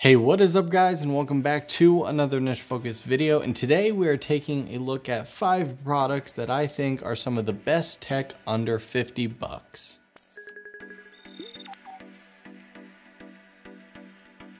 Hey, what is up guys, and welcome back to another niche focused video. And today we are taking a look at 5 products that I think are some of the best tech under 50 bucks.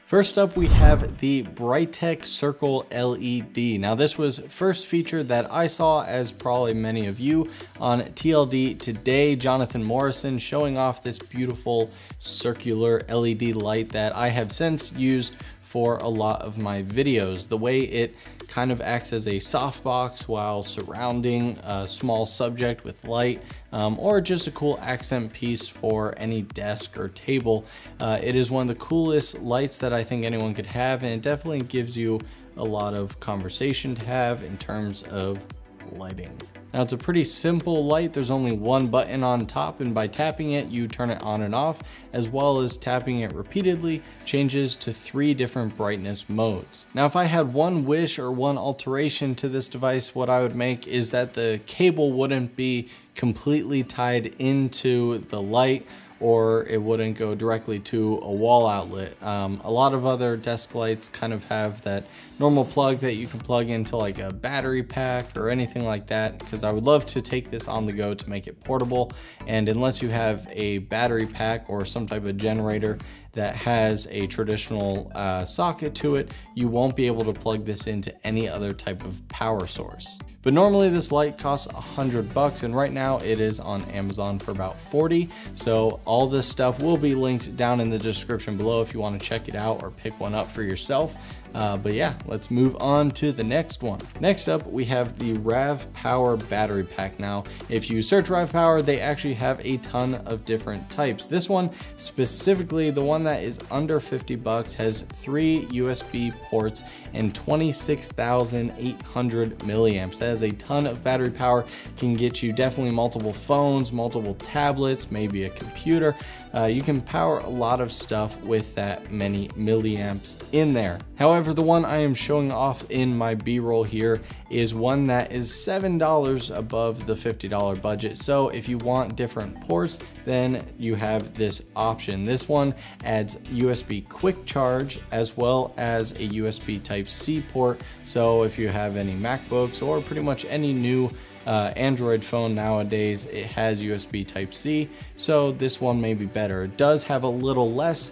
First up, we have the Brighttech Circle LED. Now this was first featured that I saw, as probably many of you, on TLD today. Jonathan Morrison showing off this beautiful circular LED light that I have since used for a lot of my videos. The way it kind of acts as a softbox while surrounding a small subject with light, or just a cool accent piece for any desk or table. It is one of the coolest lights that I think anyone could have, and it definitely gives you a lot of conversation to have in terms of lighting. Now it's a pretty simple light. There's only one button on top, and by tapping it you turn it on and off, as well as tapping it repeatedly changes to 3 different brightness modes. Now if I had one wish or one alteration to this device, what I would make is that the cable wouldn't be completely tied into the light, or it wouldn't go directly to a wall outlet. A lot of other desk lights kind of have that normal plug that you can plug into like a battery pack or anything like that, because I would love to take this on the go to make it portable. And unless you have a battery pack or some type of generator that has a traditional socket to it, you won't be able to plug this into any other type of power source. But normally this light costs $100, and right now it is on Amazon for about $40. So all this stuff will be linked down in the description below if you want to check it out or pick one up for yourself. But yeah, let's move on to the next one. Next up, we have the Rev Power Battery Pack. Now, if you search Rev Power, they actually have a ton of different types. This one, specifically the one that is under 50 bucks, has 3 USB ports and 26,800 milliamps. That is a ton of battery power. Can get you definitely multiple phones, multiple tablets, maybe a computer. You can power a lot of stuff with that many milliamps in there. However, the one I am showing off in my B-roll here is one that is $7 above the $50 budget. So if you want different ports, then you have this option. This one adds USB quick charge as well as a USB Type-C port. So if you have any MacBooks or pretty much any new Android phone nowadays, it has USB Type-C, so this one may be better. It does have a little less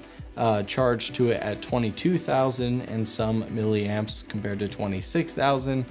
charge to it at 22,000 and some milliamps compared to 26,000,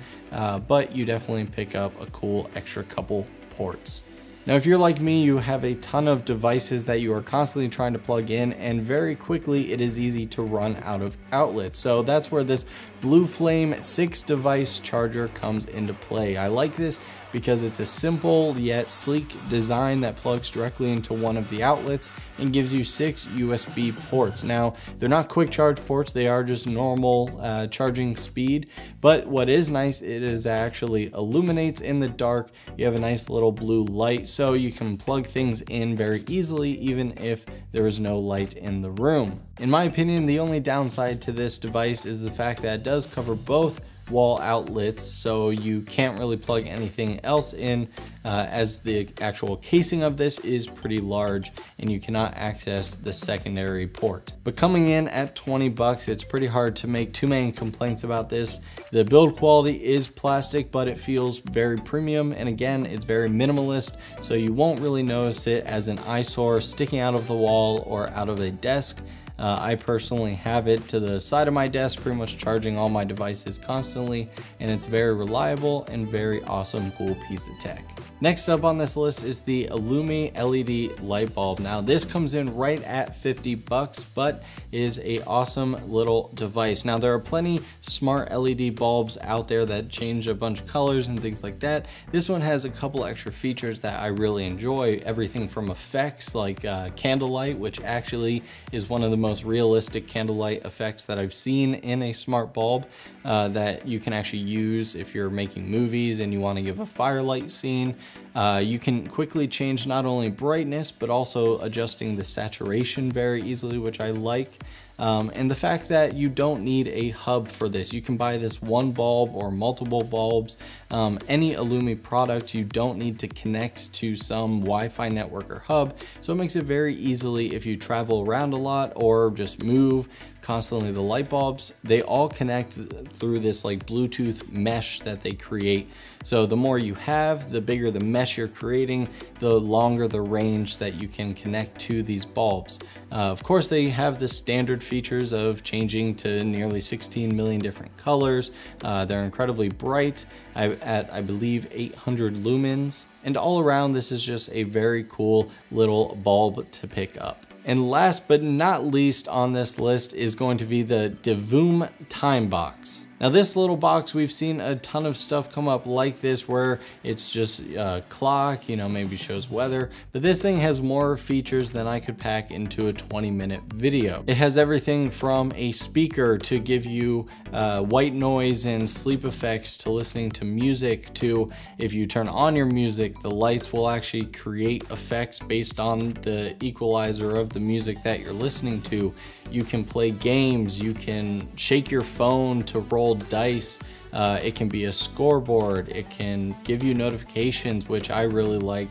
but you definitely pick up a cool extra couple ports. Now, if you're like me, you have a ton of devices that you are constantly trying to plug in, and very quickly it is easy to run out of outlets. So that's where this Blueflame 6-device charger comes into play. I like this because it's a simple yet sleek design that plugs directly into one of the outlets and gives you 6 USB ports. Now, they're not quick charge ports, they are just normal charging speed, but what is nice, it is actually illuminates in the dark. You have a nice little blue light, so you can plug things in very easily even if there is no light in the room. In my opinion, the only downside to this device is the fact that it does cover both wall outlets, so you can't really plug anything else in, as the actual casing of this is pretty large and you cannot access the secondary port. But coming in at 20 bucks, it's pretty hard to make too many complaints about this. The build quality is plastic, but it feels very premium, and again, it's very minimalist, so you won't really notice it as an eyesore sticking out of the wall or out of a desk. I personally have it to the side of my desk, pretty much charging all my devices constantly, and it's very reliable and very awesome, cool piece of tech. Next up on this list is the Illuma LED light bulb. Now this comes in right at 50 bucks, but is a awesome little device. Now there are plenty smart LED bulbs out there that change a bunch of colors and things like that. This one has a couple extra features that I really enjoy. Everything from effects like candlelight, which actually is one of the most realistic candlelight effects that I've seen in a smart bulb, that you can actually use if you're making movies and you want to give a firelight scene. You can quickly change not only brightness, but also adjusting the saturation very easily, which I like. And the fact that you don't need a hub for this. You can buy this one bulb or multiple bulbs. Any Illuma product, you don't need to connect to some Wi-Fi network or hub. So it makes it very easily, if you travel around a lot or just move, constantly the light bulbs, they all connect through this like Bluetooth mesh that they create. So the more you have, the bigger the mesh you're creating, the longer the range that you can connect to these bulbs. Of course, they have the standard features of changing to nearly 16 million different colors. They're incredibly bright at I believe 800 lumens. And all around, this is just a very cool little bulb to pick up. And last but not least on this list is going to be the Divoom Time Box. Now this little box, we've seen a ton of stuff come up like this where it's just a clock, you know, maybe shows weather, but this thing has more features than I could pack into a 20-minute video. It has everything from a speaker to give you white noise and sleep effects, to listening to music, to if you turn on your music, the lights will actually create effects based on the equalizer of the music that you're listening to. You can play games, you can shake your phone to roll dice, it can be a scoreboard, it can give you notifications, which I really like.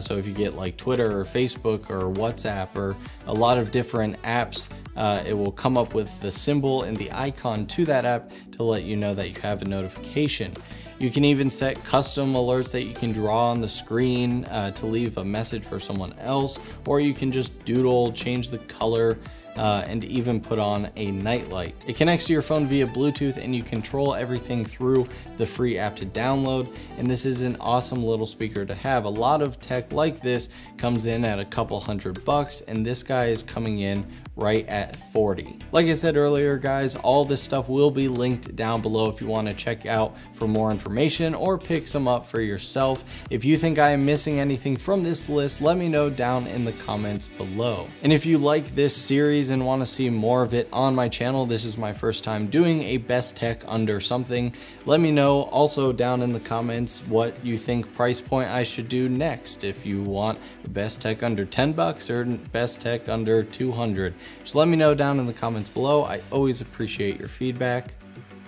So if you get like Twitter or Facebook or WhatsApp or a lot of different apps, it will come up with the symbol and the icon to that app to let you know that you have a notification. You can even set custom alerts that you can draw on the screen to leave a message for someone else, or you can just doodle, change the color, and even put on a nightlight. It connects to your phone via Bluetooth and you control everything through the free app to download. And this is an awesome little speaker to have. A lot of tech like this comes in at a couple $100, and this guy is coming in right at 40. Like I said earlier, guys, all this stuff will be linked down below if you want to check out for more information or pick some up for yourself. If you think I am missing anything from this list, let me know down in the comments below. And if you like this series and want to see more of it on my channel, this is my first time doing a best tech under something, let me know also down in the comments what you think price point I should do next. If you want best tech under 10 bucks or best tech under 200. Just let me know down in the comments below. I always appreciate your feedback.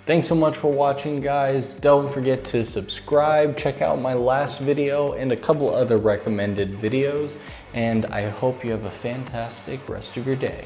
Thanks so much for watching, guys. Don't forget to subscribe, check out my last video and a couple other recommended videos, and I hope you have a fantastic rest of your day.